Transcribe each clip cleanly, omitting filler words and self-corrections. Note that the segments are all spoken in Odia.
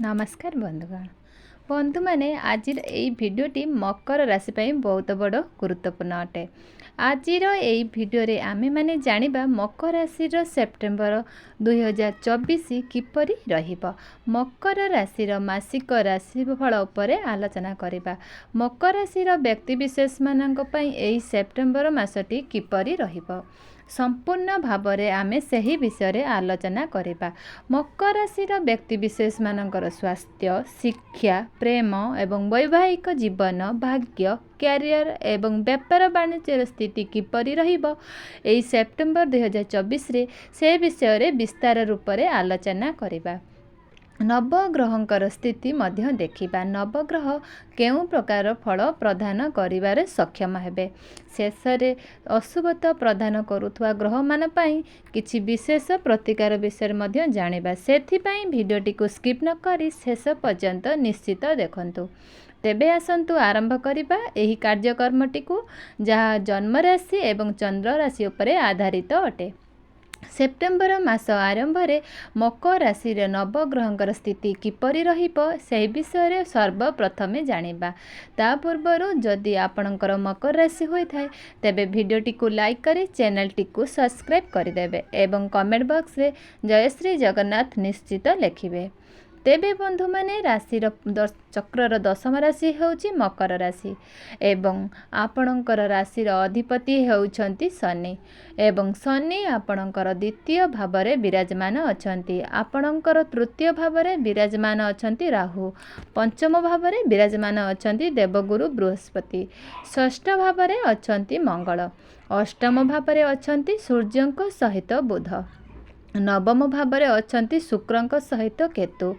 नमस्कार बंधुगण बंधु मैंने आज भिडियोटी मकर राशि पर बहुत बड़ गुरुत्वपूर्ण अटे। आज भिडियो आमे माने जानिबा मकर राशि सेप्टेम्बर 2024 किपरि रहिबो। मकर राशि मासिक राशिफल उपरे आलोचना करिबा। मकर राशि व्यक्ति विशेष मानक पई एही सेप्टेम्बर मासटी किपरि रहिबो संपूर्ण भावरे आमे सही विषय आलोचना करिबा। मकर राशि व्यक्ति विशेष मानकर स्वास्थ्य, शिक्षा, प्रेम एवं वैवाहिक जीवन, भाग्य, कैरियर एवं व्यापार वाणिज्य स्थिति किपरि रहिबो एही सेप्टेम्बर 2024 रे से विषय विस्तार रूप से आलोचना करिबा। नवग्रहंकर स्थिति मध्य देखिबा। नवग्रह केउं प्रकार फल प्रदान करिबारे सक्षम हेबे। शेषरे अशुभता प्रदान करुथुवा ग्रह मान पई किछि विशेष प्रतिकार विषय मध्य जानिबा। सेथिपई भिडियोटी को स्किप न करी शेष पर्यंत निश्चित देखंतु। तेबे आसंतु आरंभ करिबा एही कार्यक्रमटी को जहाँ जन्म राशि एवं चंद्र राशि उपरे आधारित अटे। सेप्टेम्बर मास आरंभ रे मकर राशि नवग्रहंकर स्थिति किपरि रहिबो से विषय सर्वप्रथमे जानिबा। ता पूर्वरु जदि आपणकर मकर राशि होई थाए तेबे भिडियोटी को लाइक करी चैनलटी को सब्सक्राइब करदेबे एवं कमेंट बॉक्स रे जय श्री जगन्नाथ निश्चित लिखिबे। तेबे बंधु माने राशिर चक्रर दशम राशि हेउची मकर राशि एवं आपणकर राशिर अधिपति हेउछंती शनि एवं शनि आपणकर द्वितीय भावरे विराजमान अछंती। आपणकर तृतीय भावरे विराजमान अछंती राहु, पंचम भावरे विराजमान अछंती देवगुरु बृहस्पति, षष्ठ भावरे अछंती मंगल, अष्टम भावरे अछंती सूर्यंक सहित बुध, नवम भावरे अछंती शुक्रंक सहित केतु।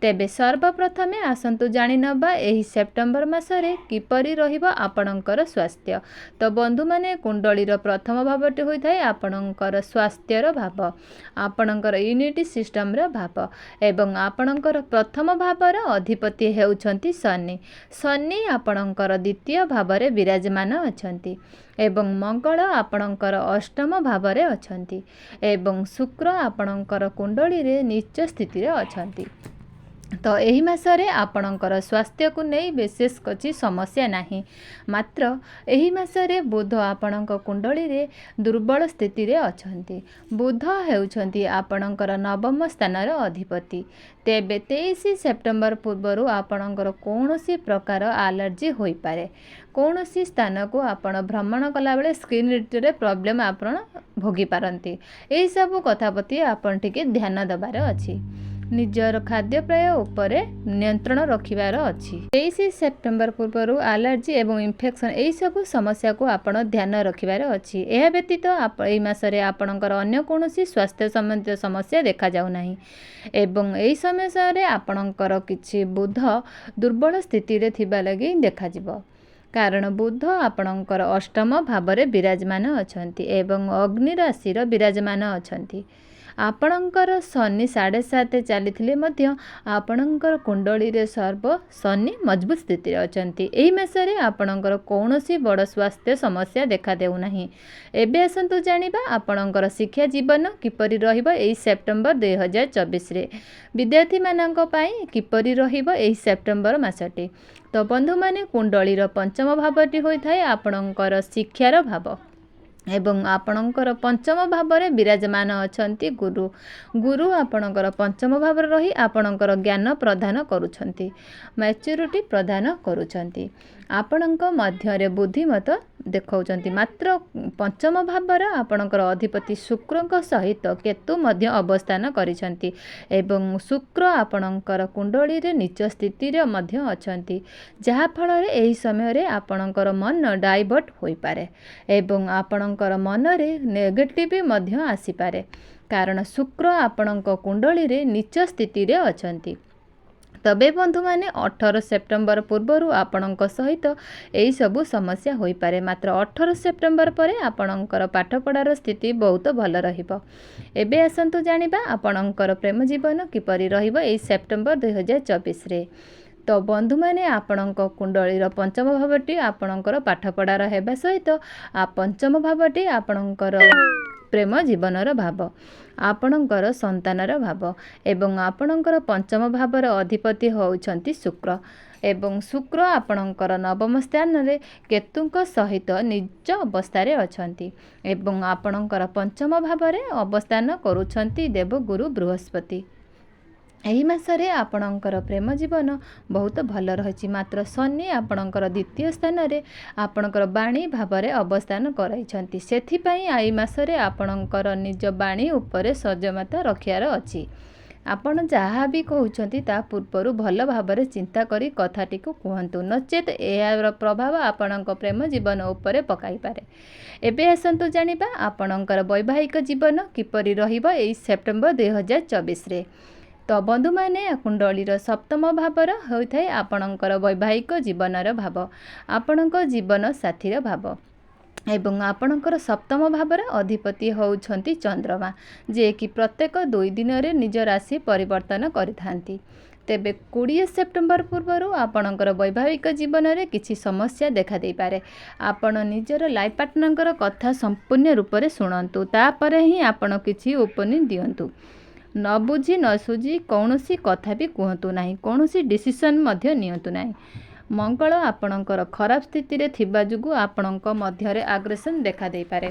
तेबे सर्वप्रथमे आसंतु जानि नबा एही सेप्टेम्बर मासरे किपरि रहिबो आपणकर स्वास्थ्य। तो बंधु माने कुंडलीर प्रथम भावटी होई थाए आपणकर स्वास्थ्यर भाव, आपणकर यूनिटी सिस्टमर भाव एवं आपणकर प्रथम भावर अधिपति हेउछंती शनि। शनि आपणकर द्वितीय भावरे विराजमान अछंती एवं मंगल आपणकर अष्टम भावरे अछंती एवं शुक्र आपणकर कुंडली रे नीच स्थिति रे अछंती। तो एही मासरे आपणकर स्वास्थ्य को नहीं विशेष किछि समस्या नाही, मात्र एही मासरे बुध आपणक कुंडली रे दुर्बल स्थिति रे अछंती। बुध हेउछंती आपणकर नवम स्थानर अधिपति। तेबे 23 सेप्टेम्बर पूर्वरु आपणकर कौनसी प्रकार एलर्जी होई पारे। कौनसी स्थान को आपण भ्रमण कला बेले स्किन रिलेटेड प्रॉब्लम आपण भोगी पारंती। एही सब कथा प्रति आपण टिके ध्यान देबार अछि। निजर खाद्यपेय उपरे नियंत्रण रखिबार अछि। 23 सेप्टेम्बर पूर्वरु एलर्जी एवं इन्फेक्शन एही सब समस्या को आपण ध्यान रखिबार अछि। एहा व्यतीत एही मासरे आपणकर अन्य कोनोसी स्वास्थ्य संबंधित समस्या देखा जाउ नाही एवं एही समय रे आपणकर किछि बुध दुर्बल स्थिति रे थिबा लागि देखा जिवो। कारण बुध आपणकर अष्टम भावरे विराजमान अछंती एवं अग्नि राशि विराजमान अछंती। आपणकर शनि 7.5 चली आपणकर कुंडली रे सर्व शनि मजबूत स्थिति अछंती। एही मासरे आपणकर कौनसी बड़ स्वास्थ्य समस्या देखा देउ नाही। एबे आसंतु जानिबा आपणकर शिक्षा जीवन किपरि रहिबो एही सेप्टेम्बर 2024 रे। विद्यार्थी मानक पई किपरि रहिबो एही सेप्टेम्बर मासटी। तो बंधु माने कुंडलीर पंचम भावटी होई थाए आपणकर शिक्षार भाव एवं आपणकर पंचम भावरे विराजमान अछंती गुरु। गुरु आपणकर पंचम भाव रही आपणकर ज्ञान प्रदान करुछंती, मैच्योरिटी प्रदान करुछंती, आपणक मध्य बुद्धिमत देखौछंती। मात्र पंचम भावर आपणकर अधिपति शुक्रंक सहित केतु मध्य अवस्थान करिछंती एवं शुक्र आपणकर कुंडली रे नीच स्थिति रे मध्य अछंती, जहा फल रे एही समय रे आपणकर मन डाइवर्ट होई पारे एवं आपणकर मन रे नेगेटिव मध्य आसी पारे। कारण शुक्र आपणक कुंडली रे नीच स्थिति रे अछंती। तबे बंधु माने 18 सेप्टेम्बर पूर्वरु आपणक सहित एही सबु समस्या होई पारे। मात्र 18 सेप्टेम्बर परे आपणकर पाठपढ़ार स्थिति बहुत भल रहिबो। एबे आसंतु जानिबा आपणकर प्रेम जीवन किपरि रहिबो एही सेप्टेम्बर 2024 रे। तो बंधु माने आपणक कुंडलीर पंचम भावटी आपणकर पाठपढ़ार हेबा सहित पंचम भावटी आपणकर ପ୍ରେମ ଜୀବନର ଭାବ, ଆପଣଙ୍କର ସନ୍ତାନର ଭାବ ଏବଂ ଆପଣଙ୍କର ପଞ୍ଚମ ଭାବର ଅଧିପତି ହେଉଛନ୍ତି ଶୁକ୍ର ଏବଂ ଶୁକ୍ର ଆପଣଙ୍କର ନବମ ସ୍ଥାନରେ କେତୁଙ୍କ ସହିତ ନିଜ ଅବସ୍ଥାରେ ଅଛନ୍ତି ଏବଂ ଆପଣଙ୍କର ପଞ୍ଚମ ଭାବରେ ଅବସ୍ଥାନ କରୁଛନ୍ତି ଦେବଗୁରୁ ବୃହସ୍ପତି। ଏହି ମାସରେ ଆପଣଙ୍କର ପ୍ରେମ ଜୀବନ ବହୁତ ଭଲ ରହିଛି। ମାତ୍ର ଶନି ଆପଣଙ୍କର ଦ୍ୱିତୀୟ ସ୍ଥାନରେ ଆପଣଙ୍କର ବାଣୀ ଭାବରେ ଅବସ୍ଥାନ କରାଇଛନ୍ତି। ସେଥିପାଇଁ ଏହି ମାସରେ ଆପଣଙ୍କର ନିଜ ବାଣୀ ଉପରେ ସଜମତା ରଖିବାର ଅଛି। ଆପଣ ଯାହା ବି କହୁଛନ୍ତି ତା ପୂର୍ବରୁ ଭଲ ଭାବରେ ଚିନ୍ତା କରି କଥାଟିକୁ କୁହନ୍ତୁ, ନଚେତ୍ ଏହାର ପ୍ରଭାବ ଆପଣଙ୍କ ପ୍ରେମ ଜୀବନ ଉପରେ ପକାଇପାରେ। ଏବେ ଆସନ୍ତୁ ଜାଣିବା ଆପଣଙ୍କର ବୈବାହିକ ଜୀବନ କିପରି ରହିବ ଏହି ସେପ୍ଟେମ୍ବର 2024ରେ। ତ ବନ୍ଧୁମାନେ, କୁଣ୍ଡଳୀର ସପ୍ତମ ଭାବର ହୋଇଥାଏ ଆପଣଙ୍କର ବୈବାହିକ ଜୀବନର ଭାବ, ଆପଣଙ୍କ ଜୀବନ ସାଥୀର ଭାବ ଏବଂ ଆପଣଙ୍କର ସପ୍ତମ ଭାବର ଅଧିପତି ହେଉଛନ୍ତି ଚନ୍ଦ୍ରମା, ଯିଏକି ପ୍ରତ୍ୟେକ 2 ଦିନରେ ନିଜ ରାଶି ପରିବର୍ତ୍ତନ କରିଥାନ୍ତି। ତେବେ 20 ସେପ୍ଟେମ୍ବର ପୂର୍ବରୁ ଆପଣଙ୍କର ବୈବାହିକ ଜୀବନରେ କିଛି ସମସ୍ୟା ଦେଖାଦେଇପାରେ। ଆପଣ ନିଜର ଲାଇଫ୍ ପାର୍ଟନରଙ୍କର କଥା ସମ୍ପୂର୍ଣ୍ଣ ରୂପରେ ଶୁଣନ୍ତୁ, ତାପରେ ହିଁ ଆପଣ କିଛି ଓପନିଂ ଦିଅନ୍ତୁ। ନ ବୁଝି ନ ସୁଝି କୌଣସି କଥା ବି କୁହନ୍ତୁ ନାହିଁ, କୌଣସି ଡିସିସନ୍ ମଧ୍ୟ ନିଅନ୍ତୁ ନାହିଁ। ମଙ୍ଗଳ ଆପଣଙ୍କର ଖରାପ ସ୍ଥିତିରେ ଥିବା ଯୋଗୁଁ ଆପଣଙ୍କ ମଧ୍ୟରେ ଆଗ୍ରେସନ୍ ଦେଖାଦେଇପାରେ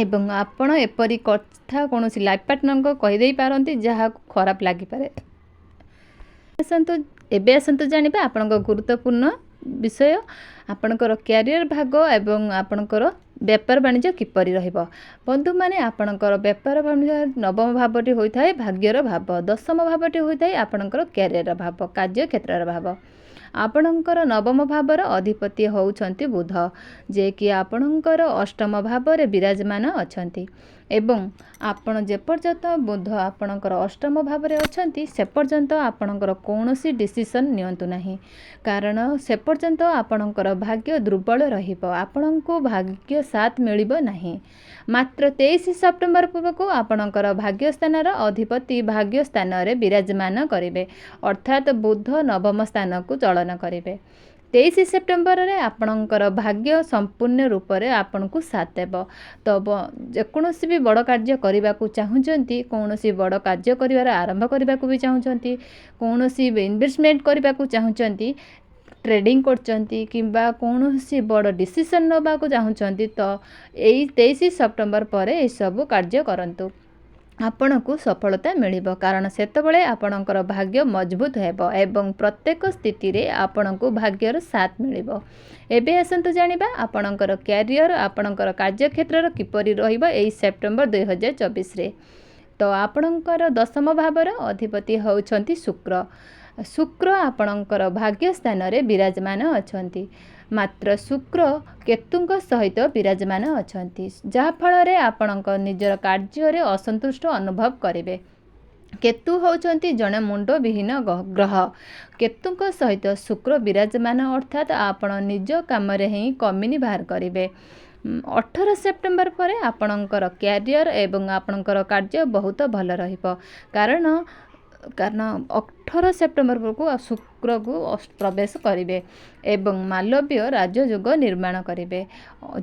ଏବଂ ଆପଣ ଏପରି କଥା କୌଣସି ଲାଇଫ୍ ପାର୍ଟନରଙ୍କୁ କହିଦେଇପାରନ୍ତି ଯାହାକୁ ଖରାପ ଲାଗିପାରେ। ଏବେ ଆସନ୍ତୁ ଜାଣିବା ଆପଣଙ୍କ ଗୁରୁତ୍ୱପୂର୍ଣ୍ଣ ବିଷୟ, ଆପଣଙ୍କର କ୍ୟାରିୟର ଭାଗ ଏବଂ ଆପଣଙ୍କର ବେପାର ବାଣିଜ୍ୟ କିପରି ରହିବ। ବନ୍ଧୁମାନେ, ଆପଣଙ୍କର ବେପାର ବାଣିଜ୍ୟ ନବମ ଭାବଟି ହୋଇଥାଏ ଭାଗ୍ୟର ଭାବ, ଦଶମ ଭାବଟି ହୋଇଥାଏ ଆପଣଙ୍କର କ୍ୟାରିୟର ଭାବ, କାର୍ଯ୍ୟକ୍ଷେତ୍ରର ଭାବ। ଆପଣଙ୍କର ନବମ ଭାବର ଅଧିପତି ହେଉଛନ୍ତି ବୁଧ, ଯିଏକି ଆପଣଙ୍କର ଅଷ୍ଟମ ଭାବରେ ବିରାଜମାନ ଅଛନ୍ତି ଏବଂ ଆପଣ ଯେପର୍ଯ୍ୟନ୍ତ ବୁଧ ଆପଣଙ୍କର ଅଷ୍ଟମ ଭାବରେ ଅଛନ୍ତି ସେପର୍ଯ୍ୟନ୍ତ ଆପଣଙ୍କର କୌଣସି ଡିସିସନ୍ ନିଅନ୍ତୁ ନାହିଁ, କାରଣ ସେପର୍ଯ୍ୟନ୍ତ ଆପଣଙ୍କର ଭାଗ୍ୟ ଦୁର୍ବଳ ରହିବ, ଆପଣଙ୍କୁ ଭାଗ୍ୟ ସାଥ ମିଳିବ ନାହିଁ। ମାତ୍ର 23 ସେପ୍ଟେମ୍ବର ପୂର୍ବକୁ ଆପଣଙ୍କର ଭାଗ୍ୟସ୍ଥାନର ଅଧିପତି ଭାଗ୍ୟ ସ୍ଥାନରେ ବିରାଜମାନ କରିବେ, ଅର୍ଥାତ୍ ବୁଧ ନବମ ସ୍ଥାନକୁ ଚଳନ କରିବେ। 23 ସେପ୍ଟେମ୍ବରରେ ଆପଣଙ୍କର ଭାଗ୍ୟ ସମ୍ପୂର୍ଣ୍ଣ ରୂପରେ ଆପଣଙ୍କୁ ସାଥ ଦେବ। ତ ଯେକୌଣସି ବି ବଡ଼ କାର୍ଯ୍ୟ କରିବାକୁ ଚାହୁଁଛନ୍ତି, କୌଣସି ବଡ଼ କାର୍ଯ୍ୟ କରିବାର ଆରମ୍ଭ କରିବାକୁ ବି ଚାହୁଁଛନ୍ତି, କୌଣସି ଇନଭେଷ୍ଟମେଣ୍ଟ କରିବାକୁ ଚାହୁଁଛନ୍ତି, ଟ୍ରେଡ଼ିଂ କରୁଛନ୍ତି କିମ୍ବା କୌଣସି ବଡ଼ ଡିସିସନ୍ ନେବାକୁ ଚାହୁଁଛନ୍ତି, ତ ଏଇ 23 ସେପ୍ଟେମ୍ବର ପରେ ଏସବୁ କାର୍ଯ୍ୟ କରନ୍ତୁ, ଆପଣଙ୍କୁ ସଫଳତା ମିଳିବ, କାରଣ ସେତେବେଳେ ଆପଣଙ୍କର ଭାଗ୍ୟ ମଜବୁତ ହେବ ଏବଂ ପ୍ରତ୍ୟେକ ସ୍ଥିତିରେ ଆପଣଙ୍କୁ ଭାଗ୍ୟର ସାଥ ମିଳିବ। ଏବେ ଆସନ୍ତୁ ଜାଣିବା ଆପଣଙ୍କର କ୍ୟାରିୟର, ଆପଣଙ୍କର କାର୍ଯ୍ୟକ୍ଷେତ୍ରର କିପରି ରହିବ ଏହି ସେପ୍ଟେମ୍ବର 2024ରେ। ତ ଆପଣଙ୍କର ଦଶମ ଭାବର ଅଧିପତି ହେଉଛନ୍ତି ଶୁକ୍ର। ଶୁକ୍ର ଆପଣଙ୍କର ଭାଗ୍ୟ ସ୍ଥାନରେ ବିରାଜମାନ ଅଛନ୍ତି, ମାତ୍ର ଶୁକ୍ର କେତୁଙ୍କ ସହିତ ବିରାଜମାନ ଅଛନ୍ତି, ଯାହାଫଳରେ ଆପଣଙ୍କ ନିଜର କାର୍ଯ୍ୟରେ ଅସନ୍ତୁଷ୍ଟ ଅନୁଭବ କରିବେ। କେତୁ ହେଉଛନ୍ତି ଜଣେ ମୁଣ୍ଡବିହୀନ ଗ୍ରହ। କେତୁଙ୍କ ସହିତ ଶୁକ୍ର ବିରାଜମାନ ଅର୍ଥାତ୍ ଆପଣ ନିଜ କାମରେ ହିଁ କମିନି ବାହାର କରିବେ। 18 ସେପ୍ଟେମ୍ବର ପରେ ଆପଣଙ୍କର କ୍ୟାରିୟର ଏବଂ ଆପଣଙ୍କର କାର୍ଯ୍ୟ ବହୁତ ଭଲ ରହିବ, କାରଣ 18 ସେପ୍ଟେମ୍ବର ବେଳକୁ ଶୁକ୍ରକୁ ପ୍ରବେଶ କରିବେ ଏବଂ ମାଲବ୍ୟ ରାଜଯୋଗ ନିର୍ମାଣ କରିବେ।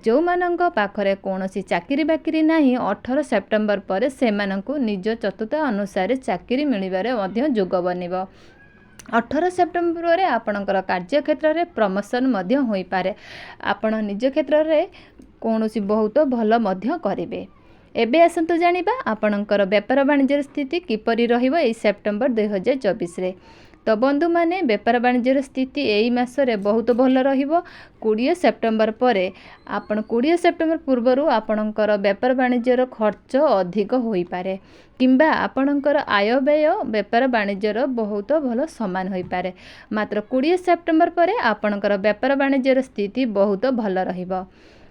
ଯେଉଁମାନଙ୍କ ପାଖରେ କୌଣସି ଚାକିରି ବାକିରି ନାହିଁ, 18 ସେପ୍ଟେମ୍ବର ପରେ ସେମାନଙ୍କୁ ନିଜ ଚତୁର୍ଥ ଅନୁସାରେ ଚାକିରି ମିଳିବାରେ ମଧ୍ୟ ଯୋଗ ବନିବ। 18 ସେପ୍ଟେମ୍ବରରେ ଆପଣଙ୍କର କାର୍ଯ୍ୟକ୍ଷେତ୍ରରେ ପ୍ରମୋସନ୍ ମଧ୍ୟ ହୋଇପାରେ, ଆପଣ ନିଜ କ୍ଷେତ୍ରରେ କୌଣସି ବହୁତ ଭଲ ମଧ୍ୟ କରିବେ। ଏବେ ଆସନ୍ତୁ ଜାଣିବା ଆପଣଙ୍କର ବେପାର ବାଣିଜ୍ୟର ସ୍ଥିତି କିପରି ରହିବ ଏହି ସେପ୍ଟେମ୍ବର 2024ରେ। ତ ବନ୍ଧୁମାନେ, ବେପାର ବାଣିଜ୍ୟର ସ୍ଥିତି ଏହି ମାସରେ ବହୁତ ଭଲ ରହିବ। 20 ସେପ୍ଟେମ୍ବର ପରେ 20 ସେପ୍ଟେମ୍ବର ପୂର୍ବରୁ ଆପଣଙ୍କର ବେପାର ବାଣିଜ୍ୟର ଖର୍ଚ୍ଚ ଅଧିକ ହୋଇପାରେ କିମ୍ବା ଆପଣଙ୍କର ଆୟବ୍ୟୟ ବେପାର ବାଣିଜ୍ୟର ବହୁତ ଭଲ ସମାନ ହୋଇପାରେ, ମାତ୍ର 20 ସେପ୍ଟେମ୍ବର ପରେ ଆପଣଙ୍କର ବେପାର ବାଣିଜ୍ୟର ସ୍ଥିତି ବହୁତ ଭଲ ରହିବ।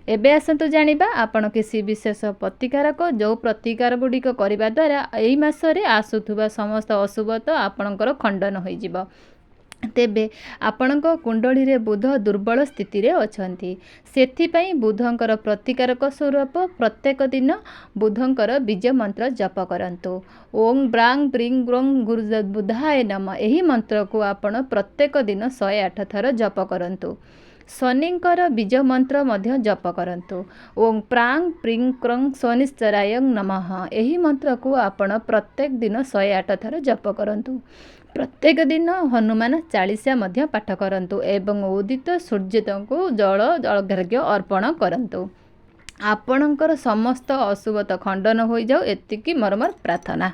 ଏବେ ଆସନ୍ତୁ ଜାଣିବା ଆପଣ କିଛି ବିଶେଷ ପ୍ରତିକାରକ, ଯେଉଁ ପ୍ରତିକାର ଗୁଡ଼ିକ କରିବା ଦ୍ୱାରା ଏହି ମାସରେ ଆସୁଥିବା ସମସ୍ତ ଅଶୁଭତା ଆପଣଙ୍କର ଖଣ୍ଡନ ହୋଇଯିବ। ତେବେ ଆପଣଙ୍କ କୁଣ୍ଡଳୀରେ ବୁଧ ଦୁର୍ବଳ ସ୍ଥିତିରେ ଅଛନ୍ତି, ସେଥିପାଇଁ ବୁଧଙ୍କର ପ୍ରତିକାରକ ସ୍ୱରୂପ ପ୍ରତ୍ୟେକ ଦିନ ବୁଧଙ୍କର ବୀଜ ମନ୍ତ୍ର ଜପ କରନ୍ତୁ। ଓଂ ବ୍ରାଂ ବ୍ରିଂ ଗ୍ରୋଂ ଗୁରୁ ବୁଧାୟ ନମଃ, ଏହି ମନ୍ତ୍ରକୁ ଆପଣ ପ୍ରତ୍ୟେକ ଦିନ 108 ଥର ଜପ କରନ୍ତୁ। ଶନିଙ୍କର ବୀଜ ମନ୍ତ୍ର ମଧ୍ୟ ଜପ କରନ୍ତୁ। ଓଂ ପ୍ରାଂ ପ୍ରିଂ କ୍ରଂ ଶନିଶ୍ଚରାୟ ନମଃ। ଏହି ମନ୍ତ୍ରକୁ ଆପଣ ପ୍ରତ୍ୟେକ ଦିନ 108 ଥର ଜପ କରନ୍ତୁ। ପ୍ରତ୍ୟେକ ଦିନ ହନୁମାନ ଚାଳିଶା ମଧ୍ୟ ପାଠ କରନ୍ତୁ ଏବଂ ଉଦିତ ସୂର୍ଯ୍ୟଙ୍କୁ ଜଳ ଅର୍ଘ୍ୟ ଅର୍ପଣ କରନ୍ତୁ। ଆପଣଙ୍କର ସମସ୍ତ ଅଶୁଭତା ଖଣ୍ଡନ ହୋଇଯାଉ, ଏତିକି ମୋର ପ୍ରାର୍ଥନା।